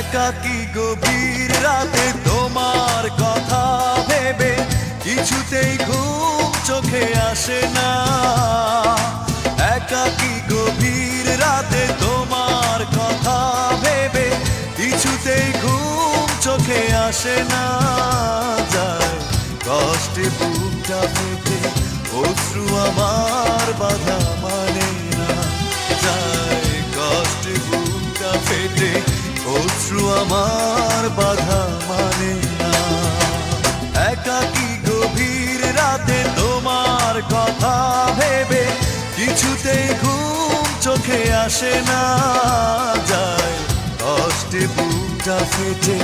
একাকী গভীর রাতে তোমার কথা ভেবে কিছুতেই ঘুম চোখে আসে না। একাকী গভীর রাতে তোমার কথা ভেবে কিছুতেই ঘুম চোখে আসে না। যায় কষ্টে বুকটা ফেটে অশ্রু আমার বাধা মানে না। যায় কষ্টে বুকটা ফেটে অশ্রু আমার বাধা মানে না। একাকী গভীর রাতে তোমার কথা ভেবে কিছুতেই ঘুম চোখে আসে না। যায় কষ্টে বুকটা ফেটে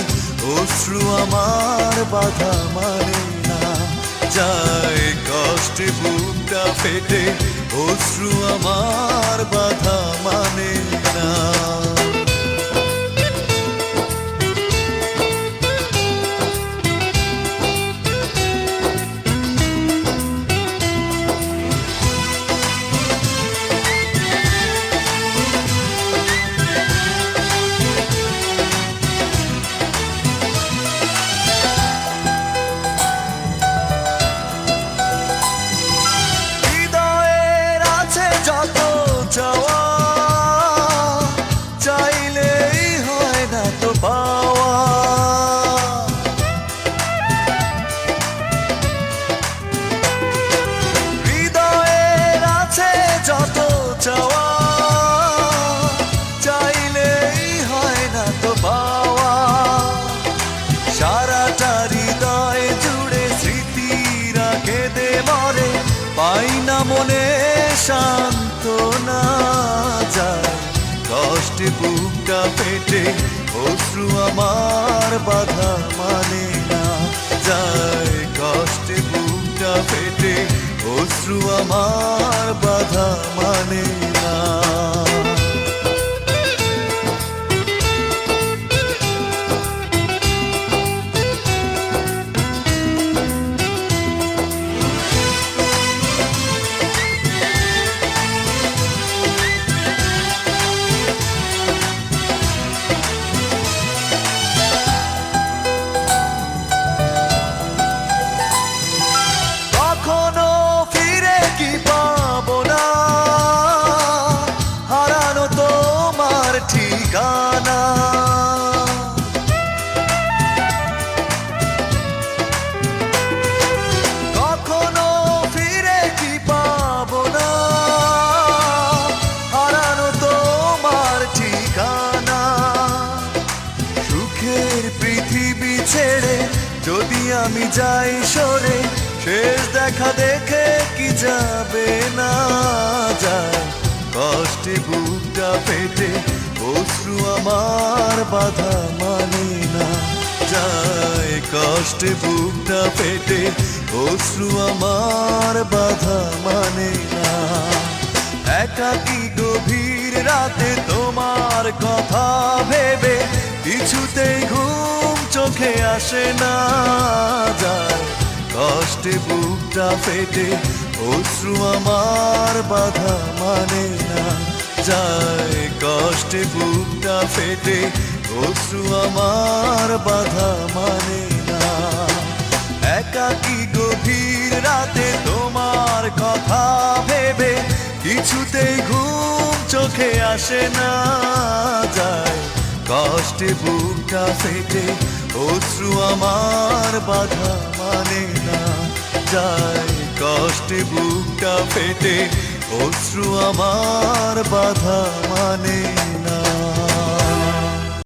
অশ্রু আমার বাধা মানে না। যায় কষ্টে বুকটা ফেটে অশ্রু আমার বাধা মানে না। পাই না মনে সান্ত্বনা। যায় কষ্টে বুকটা ফেটে অশ্রু আমার বাধা মানে না। যায় কষ্টে বুকটা ফেটে অশ্রু আমার বাধা মানে না। ঠিকানা কখনো ফিরে কি পাবো না, হারানো তোমার ঠিকানা। সুখের পৃথিবী ছেড়ে যদি আমি যাই সরে, শেষ দেখা দেখে কি যাবে না। যায় কষ্টে বুকটা ফেটে অশ্রু আমার বাধা মানে না। যায় কষ্টে বুকটা ফেটে অশ্রু আমার বাধা মানে না। একাকী গভীর রাতে তোমার কথা ভেবে কিছুতেই ঘুম চোখে আসে না। যায় কষ্টে বুকটা ফেটে অশ্রু আমার বাধা মানে না। যায় কষ্টে বুকটা ফেটে অশ্রু আমার বাধা মানে না। একাকী গভীর রাতে তোমার কথা ভেবে কিছুতেই ঘুম চোখে আসে না। যায় কষ্টে বুকটা ফেটে অশ্রু আমার বাধা মানে না। যায় কষ্টে বুকটা ফেটে অশ্রু আমার বাধা মানে